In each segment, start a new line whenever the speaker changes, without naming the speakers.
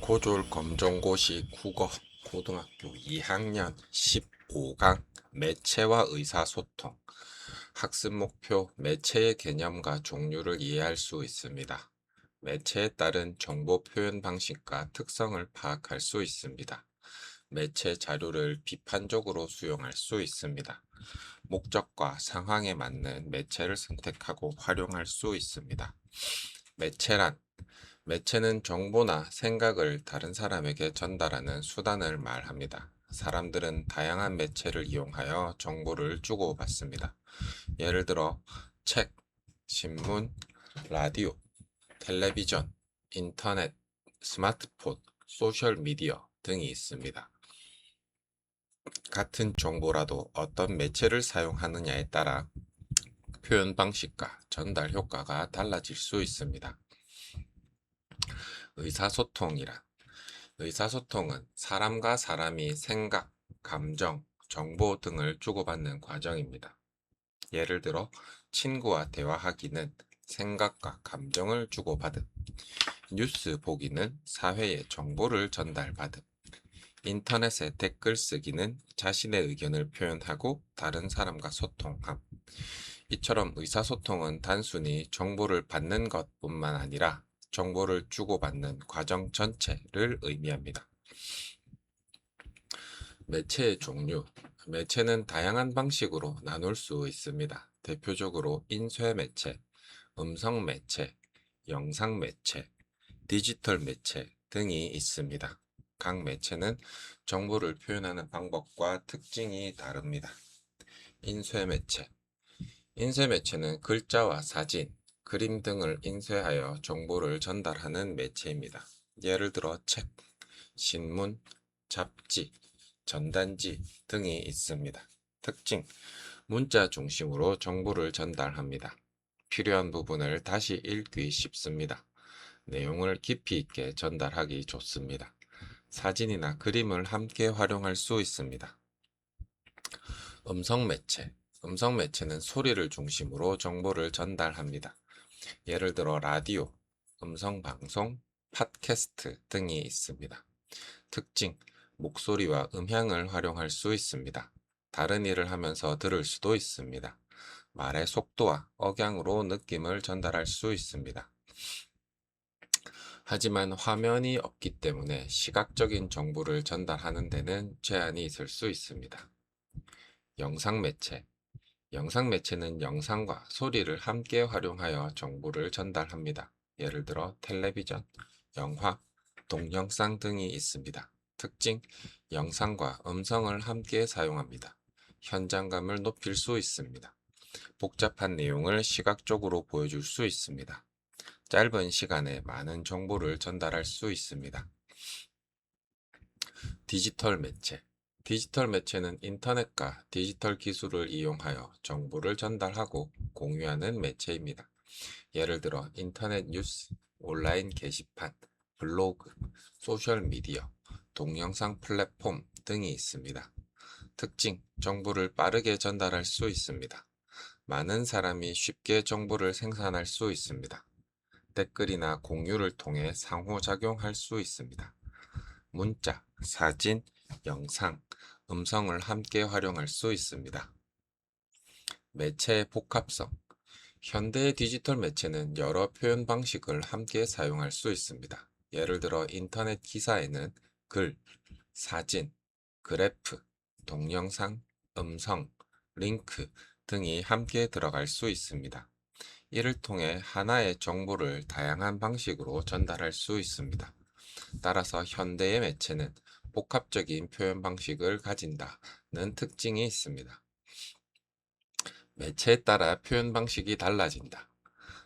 고졸 검정고시 국어 고등학교 2학년 15강 매체와 의사소통. 학습 목표: 매체의 개념과 종류를 이해할 수 있습니다. 매체에 따른 정보 표현 방식과 특성을 파악할 수 있습니다. 매체 자료를 비판적으로 수용할 수 있습니다. 목적과 상황에 맞는 매체를 선택하고 활용할 수 있습니다. 매체란: 매체는 정보나 생각을 다른 사람에게 전달하는 수단을 말합니다. 사람들은 다양한 매체를 이용하여 정보를 주고받습니다. 예를 들어 책, 신문, 라디오, 텔레비전, 인터넷, 스마트폰, 소셜미디어 등이 있습니다. 같은 정보라도 어떤 매체를 사용하느냐에 따라 표현 방식과 전달 효과가 달라질 수 있습니다. 의사소통이란: 의사소통은 사람과 사람이 생각, 감정, 정보 등을 주고받는 과정입니다. 예를 들어 친구와 대화하기는 생각과 감정을 주고받음, 뉴스 보기는 사회에 정보를 전달받음, 인터넷에 댓글 쓰기는 자신의 의견을 표현하고 다른 사람과 소통함. 이처럼 의사소통은 단순히 정보를 받는 것뿐만 아니라 정보를 주고받는 과정 전체를 의미합니다. 매체의 종류. 매체는 다양한 방식으로 나눌 수 있습니다. 대표적으로 인쇄 매체, 음성 매체, 영상 매체, 디지털 매체 등이 있습니다. 각 매체는 정보를 표현하는 방법과 특징이 다릅니다. 인쇄 매체. 인쇄 매체는 글자와 사진, 그림 등을 인쇄하여 정보를 전달하는 매체입니다. 예를 들어 책, 신문, 잡지, 전단지 등이 있습니다. 특징: 문자 중심으로 정보를 전달합니다. 필요한 부분을 다시 읽기 쉽습니다. 내용을 깊이 있게 전달하기 좋습니다. 사진이나 그림을 함께 활용할 수 있습니다. 음성 매체. 음성 매체는 소리를 중심으로 정보를 전달합니다. 예를 들어 라디오, 음성 방송, 팟캐스트 등이 있습니다. 특징: 목소리와 음향을 활용할 수 있습니다. 다른 일을 하면서 들을 수도 있습니다. 말의 속도와 억양으로 느낌을 전달할 수 있습니다. 하지만 화면이 없기 때문에 시각적인 정보를 전달하는 데는 제한이 있을 수 있습니다. 영상 매체. 영상 매체는 영상과 소리를 함께 활용하여 정보를 전달합니다. 예를 들어 텔레비전, 영화, 동영상 등이 있습니다. 특징: 영상과 음성을 함께 사용합니다. 현장감을 높일 수 있습니다. 복잡한 내용을 시각적으로 보여줄 수 있습니다. 짧은 시간에 많은 정보를 전달할 수 있습니다. 디지털 매체. 디지털 매체는 인터넷과 디지털 기술을 이용하여 정보를 전달하고 공유하는 매체입니다. 예를 들어 인터넷 뉴스, 온라인 게시판, 블로그, 소셜미디어, 동영상 플랫폼 등이 있습니다. 특징: 정보를 빠르게 전달할 수 있습니다. 많은 사람이 쉽게 정보를 생산할 수 있습니다. 댓글이나 공유를 통해 상호작용할 수 있습니다. 문자, 사진, 영상, 음성을 함께 활용할 수 있습니다. 매체의 복합성. 현대의 디지털 매체는 여러 표현 방식을 함께 사용할 수 있습니다. 예를 들어 인터넷 기사에는 글, 사진, 그래프, 동영상, 음성, 링크 등이 함께 들어갈 수 있습니다. 이를 통해 하나의 정보를 다양한 방식으로 전달할 수 있습니다. 따라서 현대의 매체는 복합적인 표현 방식을 가진다는 특징이 있습니다. 매체에 따라 표현 방식이 달라진다.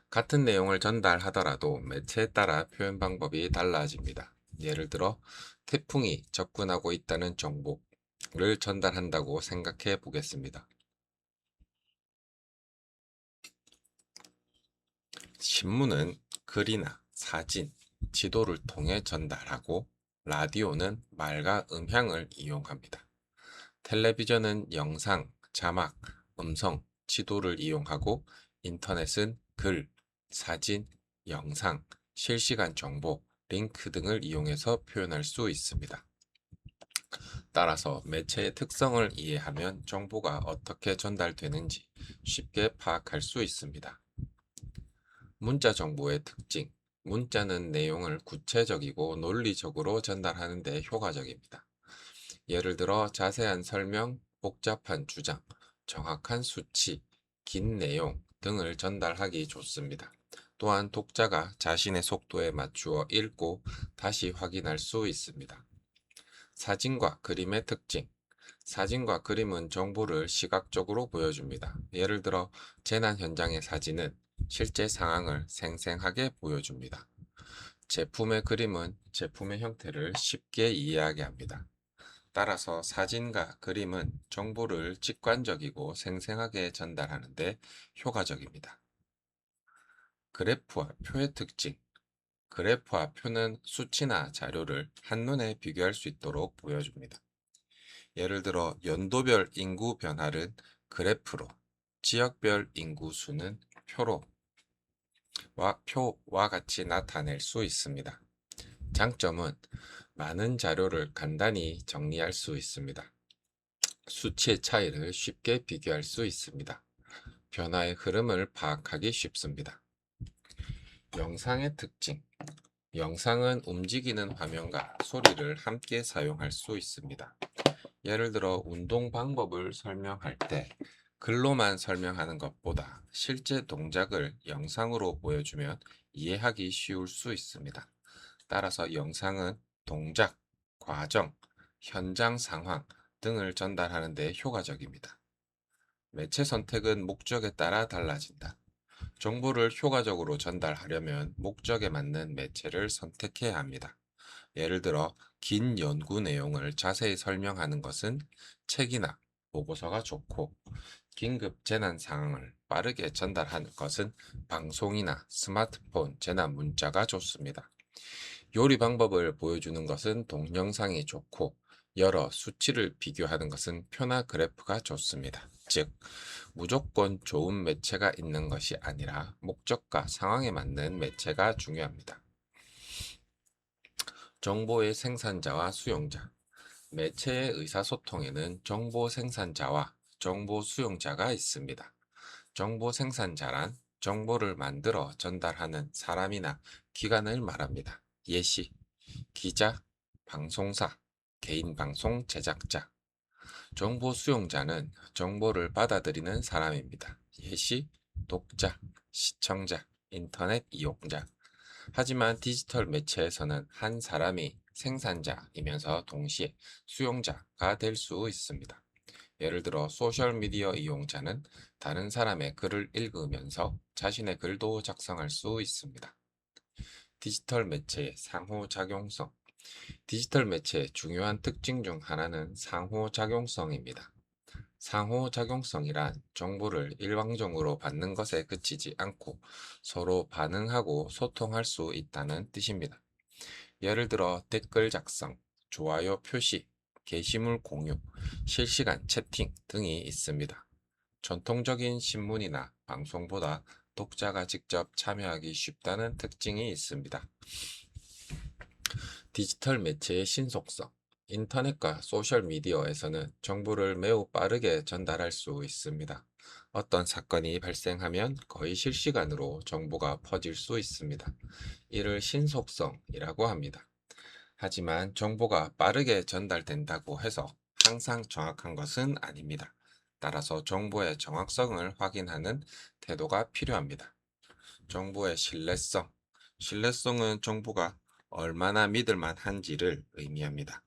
같은 내용을 전달하더라도 매체에 따라 표현 방법이 달라집니다. 예를 들어 태풍이 접근하고 있다는 정보를 전달한다고 생각해 보겠습니다. 신문은 글이나 사진, 지도를 통해 전달하고 라디오는 말과 음향을 이용합니다. 텔레비전은 영상, 자막, 음성, 지도를 이용하고 인터넷은 글, 사진, 영상, 실시간 정보, 링크 등을 이용해서 표현할 수 있습니다. 따라서 매체의 특성을 이해하면 정보가 어떻게 전달되는지 쉽게 파악할 수 있습니다. 문자 정보의 특징. 문자는 내용을 구체적이고 논리적으로 전달하는 데 효과적입니다. 예를 들어 자세한 설명, 복잡한 주장, 정확한 수치, 긴 내용 등을 전달하기 좋습니다. 또한 독자가 자신의 속도에 맞추어 읽고 다시 확인할 수 있습니다. 사진과 그림의 특징. 사진과 그림은 정보를 시각적으로 보여줍니다. 예를 들어 재난 현장의 사진은 실제 상황을 생생하게 보여줍니다. 제품의 그림은 제품의 형태를 쉽게 이해하게 합니다. 따라서 사진과 그림은 정보를 직관적이고 생생하게 전달하는 데 효과적입니다. 그래프와 표의 특징. 그래프와 표는 수치나 자료를 한눈에 비교할 수 있도록 보여줍니다. 예를 들어 연도별 인구 변화를 그래프로, 지역별 인구 수는 표와 같이 나타낼 수 있습니다. 장점은 많은 자료를 간단히 정리할 수 있습니다. 수치의 차이를 쉽게 비교할 수 있습니다. 변화의 흐름을 파악하기 쉽습니다. 영상의 특징. 영상은 움직이는 화면과 소리를 함께 사용할 수 있습니다. 예를 들어 운동 방법을 설명할 때 글로만 설명하는 것보다 실제 동작을 영상으로 보여주면 이해하기 쉬울 수 있습니다. 따라서 영상은 동작, 과정, 현장 상황 등을 전달하는 데 효과적입니다. 매체 선택은 목적에 따라 달라진다. 정보를 효과적으로 전달하려면 목적에 맞는 매체를 선택해야 합니다. 예를 들어 긴 연구 내용을 자세히 설명하는 것은 책이나 보고서가 좋고, 긴급 재난 상황을 빠르게 전달하는 것은 방송이나 스마트폰 재난 문자가 좋습니다. 요리 방법을 보여주는 것은 동영상이 좋고, 여러 수치를 비교하는 것은 표나 그래프가 좋습니다. 즉, 무조건 좋은 매체가 있는 것이 아니라 목적과 상황에 맞는 매체가 중요합니다. 정보의 생산자와 수용자. 매체의 의사소통에는 정보 생산자와 정보 수용자가 있습니다. 정보 생산자란 정보를 만들어 전달하는 사람이나 기관을 말합니다. 예시, 기자, 방송사, 개인 방송 제작자. 정보 수용자는 정보를 받아들이는 사람입니다. 예시, 독자, 시청자, 인터넷 이용자. 하지만 디지털 매체에서는 한 사람이 생산자이면서 동시에 수용자가 될 수 있습니다. 예를 들어 소셜미디어 이용자는 다른 사람의 글을 읽으면서 자신의 글도 작성할 수 있습니다. 디지털 매체의 상호작용성. 디지털 매체의 중요한 특징 중 하나는 상호작용성입니다. 상호작용성이란 정보를 일방적으로 받는 것에 그치지 않고 서로 반응하고 소통할 수 있다는 뜻입니다. 예를 들어 댓글 작성, 좋아요 표시, 게시물 공유, 실시간 채팅 등이 있습니다. 전통적인 신문이나 방송보다 독자가 직접 참여하기 쉽다는 특징이 있습니다. 디지털 매체의 신속성. 인터넷과 소셜미디어에서는 정보를 매우 빠르게 전달할 수 있습니다. 어떤 사건이 발생하면 거의 실시간으로 정보가 퍼질 수 있습니다. 이를 신속성이라고 합니다. 하지만 정보가 빠르게 전달된다고 해서 항상 정확한 것은 아닙니다. 따라서 정보의 정확성을 확인하는 태도가 필요합니다. 정보의 신뢰성. 신뢰성은 정보가 얼마나 믿을 만한지를 의미합니다.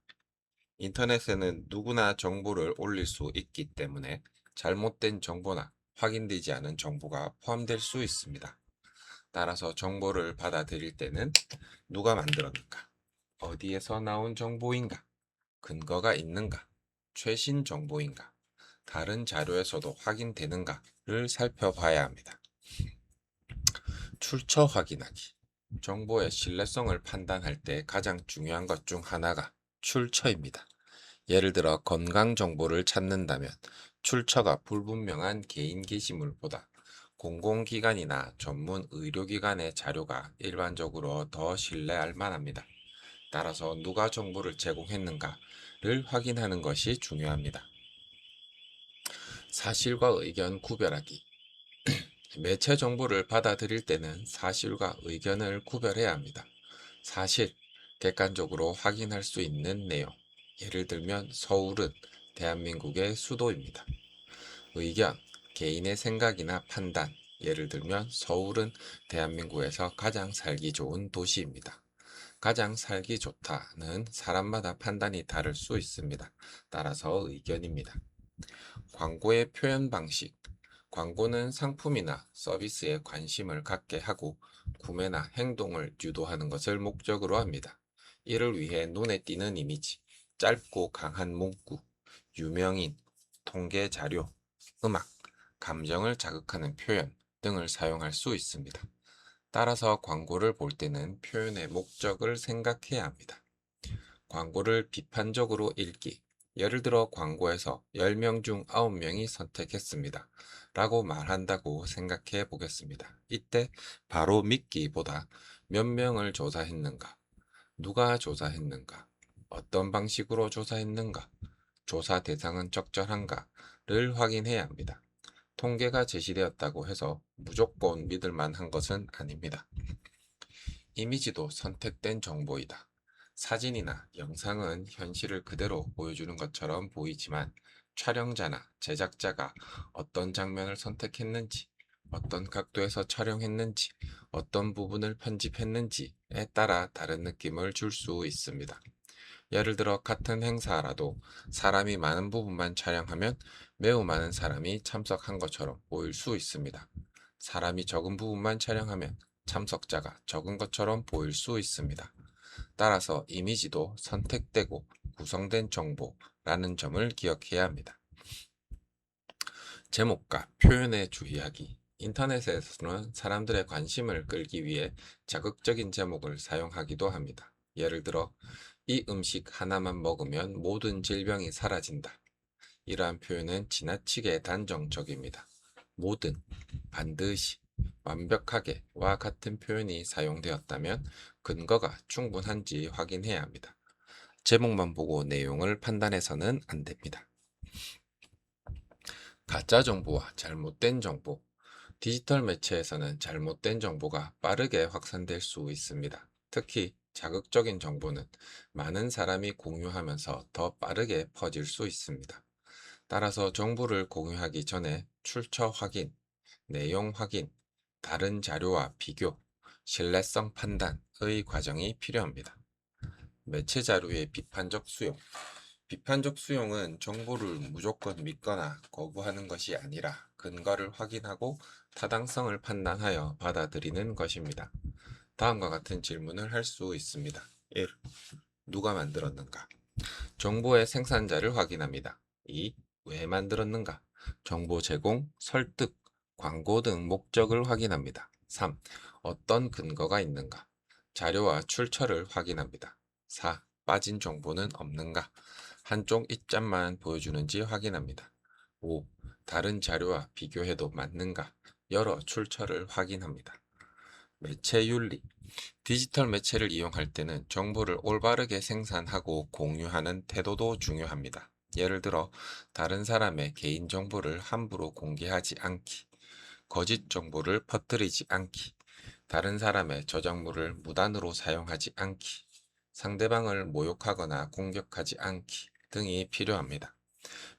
인터넷에는 누구나 정보를 올릴 수 있기 때문에 잘못된 정보나 확인되지 않은 정보가 포함될 수 있습니다. 따라서 정보를 받아들일 때는 누가 만들었는가, 어디에서 나온 정보인가, 근거가 있는가, 최신 정보인가, 다른 자료에서도 확인되는가를 살펴봐야 합니다. 출처 확인하기. 정보의 신뢰성을 판단할 때 가장 중요한 것 중 하나가 출처입니다. 예를 들어 건강 정보를 찾는다면 출처가 불분명한 개인 게시물보다 공공기관이나 전문 의료기관의 자료가 일반적으로 더 신뢰할 만합니다. 따라서 누가 정보를 제공했는가를 확인하는 것이 중요합니다. 사실과 의견 구별하기. 매체 정보를 받아들일 때는 사실과 의견을 구별해야 합니다. 사실, 객관적으로 확인할 수 있는 내용. 예를 들면 서울은 대한민국의 수도입니다. 의견, 개인의 생각이나 판단. 예를 들면 서울은 대한민국에서 가장 살기 좋은 도시입니다. 가장 살기 좋다는 사람마다 판단이 다를 수 있습니다. 따라서 의견입니다. 광고의 표현 방식. 광고는 상품이나 서비스에 관심을 갖게 하고 구매나 행동을 유도하는 것을 목적으로 합니다. 이를 위해 눈에 띄는 이미지, 짧고 강한 문구, 유명인, 통계 자료, 음악, 감정을 자극하는 표현 등을 사용할 수 있습니다. 따라서 광고를 볼 때는 표현의 목적을 생각해야 합니다. 광고를 비판적으로 읽기. 예를 들어 광고에서 10명 중 9명이 선택했습니다. 라고 말한다고 생각해 보겠습니다. 이때 바로 믿기보다 몇 명을 조사했는가, 누가 조사했는가, 어떤 방식으로 조사했는가, 조사 대상은 적절한가를 확인해야 합니다. 통계가 제시되었다고 해서 무조건 믿을 만한 것은 아닙니다. 이미지도 선택된 정보이다. 사진이나 영상은 현실을 그대로 보여주는 것처럼 보이지만 촬영자나 제작자가 어떤 장면을 선택했는지, 어떤 각도에서 촬영했는지, 어떤 부분을 편집했는지에 따라 다른 느낌을 줄 수 있습니다. 예를 들어 같은 행사라도 사람이 많은 부분만 촬영하면 매우 많은 사람이 참석한 것처럼 보일 수 있습니다. 사람이 적은 부분만 촬영하면 참석자가 적은 것처럼 보일 수 있습니다. 따라서 이미지도 선택되고 구성된 정보라는 점을 기억해야 합니다. 제목과 표현에 주의하기. 인터넷에서는 사람들의 관심을 끌기 위해 자극적인 제목을 사용하기도 합니다. 예를 들어, 이 음식 하나만 먹으면 모든 질병이 사라진다. 이러한 표현은 지나치게 단정적입니다. 모든, 반드시, 완벽하게와 같은 표현이 사용되었다면 근거가 충분한지 확인해야 합니다. 제목만 보고 내용을 판단해서는 안 됩니다. 가짜 정보와 잘못된 정보. 디지털 매체에서는 잘못된 정보가 빠르게 확산될 수 있습니다. 특히 자극적인 정보는 많은 사람이 공유하면서 더 빠르게 퍼질 수 있습니다. 따라서 정보를 공유하기 전에 출처 확인, 내용 확인, 다른 자료와 비교, 신뢰성 판단의 과정이 필요합니다. 매체 자료의 비판적 수용. 비판적 수용은 정보를 무조건 믿거나 거부하는 것이 아니라 근거를 확인하고 타당성을 판단하여 받아들이는 것입니다. 다음과 같은 질문을 할 수 있습니다. 1. 누가 만들었는가? 정보의 생산자를 확인합니다. 2. 왜 만들었는가? 정보 제공, 설득, 광고 등 목적을 확인합니다. 3. 어떤 근거가 있는가? 자료와 출처를 확인합니다. 4. 빠진 정보는 없는가? 한쪽 입장만 보여주는지 확인합니다. 5. 다른 자료와 비교해도 맞는가? 여러 출처를 확인합니다. 매체 윤리. 디지털 매체를 이용할 때는 정보를 올바르게 생산하고 공유하는 태도도 중요합니다. 예를 들어, 다른 사람의 개인정보를 함부로 공개하지 않기, 거짓 정보를 퍼뜨리지 않기, 다른 사람의 저작물을 무단으로 사용하지 않기, 상대방을 모욕하거나 공격하지 않기 등이 필요합니다.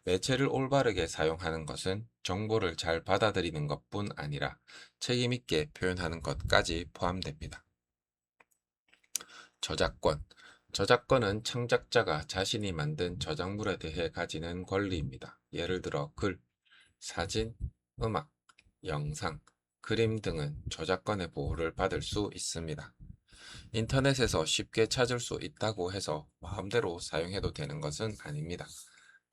매체를 올바르게 사용하는 것은 정보를 잘 받아들이는 것뿐 아니라 책임있게 표현하는 것까지 포함됩니다. 저작권. 저작권은 창작자가 자신이 만든 저작물에 대해 가지는 권리입니다. 예를 들어 글, 사진, 음악, 영상, 그림 등은 저작권의 보호를 받을 수 있습니다. 인터넷에서 쉽게 찾을 수 있다고 해서 마음대로 사용해도 되는 것은 아닙니다.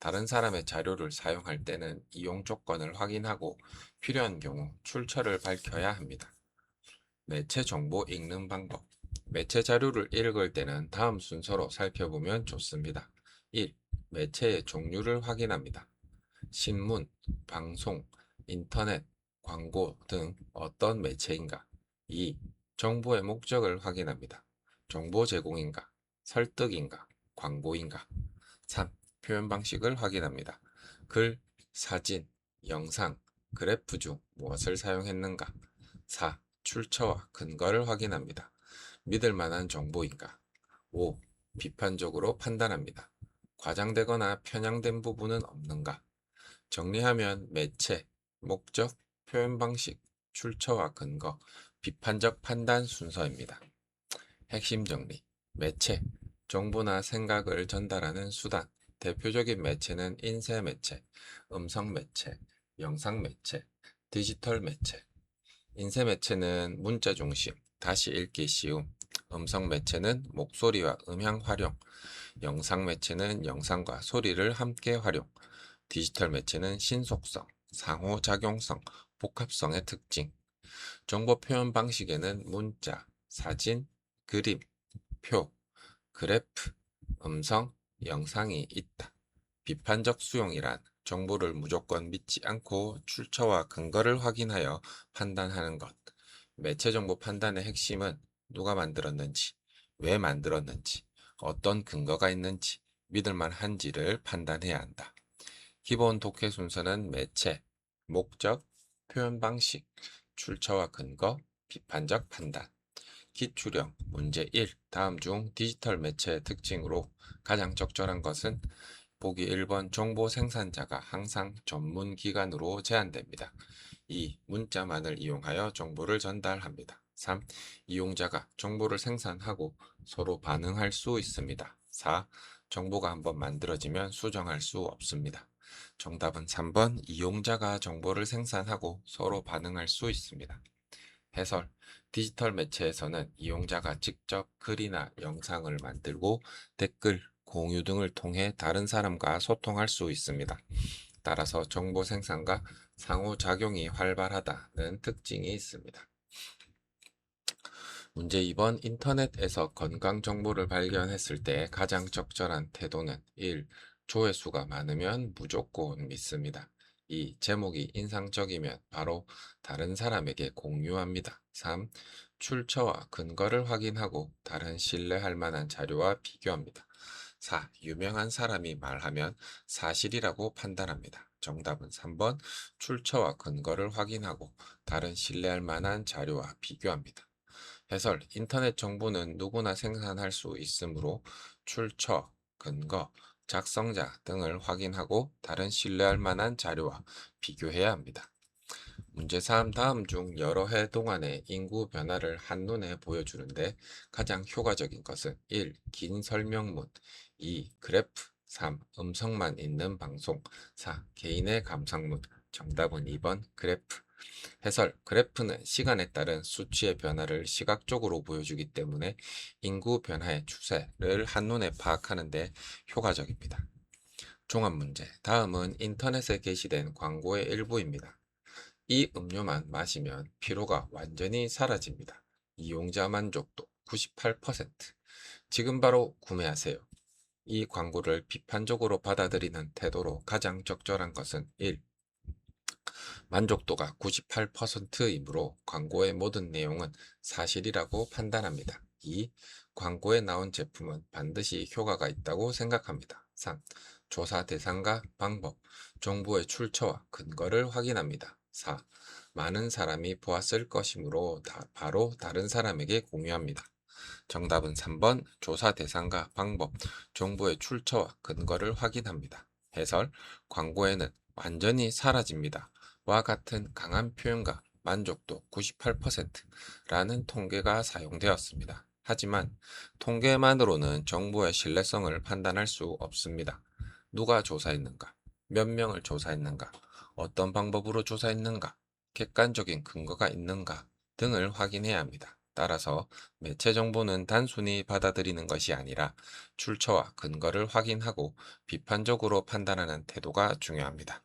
다른 사람의 자료를 사용할 때는 이용 조건을 확인하고 필요한 경우 출처를 밝혀야 합니다. 매체 정보 읽는 방법. 매체 자료를 읽을 때는 다음 순서로 살펴보면 좋습니다. 1. 매체의 종류를 확인합니다. 신문, 방송, 인터넷, 광고 등 어떤 매체인가? 2. 정보의 목적을 확인합니다. 정보 제공인가? 설득인가? 광고인가? 3. 표현 방식을 확인합니다. 글, 사진, 영상, 그래프 중 무엇을 사용했는가? 4. 출처와 근거를 확인합니다. 믿을 만한 정보인가? 5. 비판적으로 판단합니다. 과장되거나 편향된 부분은 없는가? 정리하면 매체, 목적, 표현 방식, 출처와 근거, 비판적 판단 순서입니다. 핵심 정리. 매체, 정보나 생각을 전달하는 수단. 대표적인 매체는 인쇄 매체, 음성 매체, 영상 매체, 디지털 매체. 인쇄 매체는 문자 중심, 다시 읽기 쉬움. 음성 매체는 목소리와 음향 활용. 영상 매체는 영상과 소리를 함께 활용. 디지털 매체는 신속성, 상호작용성, 복합성의 특징. 정보 표현 방식에는 문자, 사진, 그림, 표, 그래프, 음성, 영상이 있다. 비판적 수용이란 정보를 무조건 믿지 않고 출처와 근거를 확인하여 판단하는 것. 매체 정보 판단의 핵심은 누가 만들었는지, 왜 만들었는지, 어떤 근거가 있는지, 믿을 만한지를 판단해야 한다. 기본 독해 순서는 매체, 목적, 표현 방식, 출처와 근거, 비판적 판단. 기출형 문제 1. 다음 중 디지털 매체의 특징으로 가장 적절한 것은 보기 1번 정보 생산자가 항상 전문 기관으로 제한됩니다. 2. 문자만을 이용하여 정보를 전달합니다. 3. 이용자가 정보를 생산하고 서로 반응할 수 있습니다. 4. 정보가 한번 만들어지면 수정할 수 없습니다. 정답은 3번 이용자가 정보를 생산하고 서로 반응할 수 있습니다. 해설. 디지털 매체에서는 이용자가 직접 글이나 영상을 만들고 댓글, 공유 등을 통해 다른 사람과 소통할 수 있습니다. 따라서 정보 생산과 상호작용이 활발하다는 특징이 있습니다. 문제 2번 인터넷에서 건강 정보를 발견했을 때 가장 적절한 태도는 1. 조회수가 많으면 무조건 믿습니다. 2. 제목이 인상적이면 바로 다른 사람에게 공유합니다. 3. 출처와 근거를 확인하고 다른 신뢰할 만한 자료와 비교합니다. 4. 유명한 사람이 말하면 사실이라고 판단합니다. 정답은 3번 출처와 근거를 확인하고 다른 신뢰할 만한 자료와 비교합니다. 해설. 인터넷 정보는 누구나 생산할 수 있으므로 출처, 근거, 작성자 등을 확인하고 다른 신뢰할 만한 자료와 비교해야 합니다. 문제 3. 다음 중 여러 해 동안의 인구 변화를 한눈에 보여주는데 가장 효과적인 것은 1. 긴 설명문 2. 그래프 3. 음성만 있는 방송 4. 개인의 감상문. 정답은 2번 그래프. 해설. 그래프는 시간에 따른 수치의 변화를 시각적으로 보여주기 때문에 인구 변화의 추세를 한눈에 파악하는 데 효과적입니다. 종합문제. 다음은 인터넷에 게시된 광고의 일부입니다. 이 음료만 마시면 피로가 완전히 사라집니다. 이용자 만족도 98%. 지금 바로 구매하세요. 이 광고를 비판적으로 받아들이는 태도로 가장 적절한 것은 1. 만족도가 98%이므로 광고의 모든 내용은 사실이라고 판단합니다. 2. 광고에 나온 제품은 반드시 효과가 있다고 생각합니다. 3. 조사 대상과 방법, 정보의 출처와 근거를 확인합니다. 4. 많은 사람이 보았을 것이므로 바로 다른 사람에게 공유합니다. 정답은 3번 조사 대상과 방법, 정보의 출처와 근거를 확인합니다. 해설. 광고에는 완전히 사라집니다. 와 같은 강한 표현과 만족도 98%라는 통계가 사용되었습니다. 하지만 통계만으로는 정보의 신뢰성을 판단할 수 없습니다. 누가 조사했는가? 몇 명을 조사했는가? 어떤 방법으로 조사했는가? 객관적인 근거가 있는가? 등을 확인해야 합니다. 따라서 매체 정보는 단순히 받아들이는 것이 아니라 출처와 근거를 확인하고 비판적으로 판단하는 태도가 중요합니다.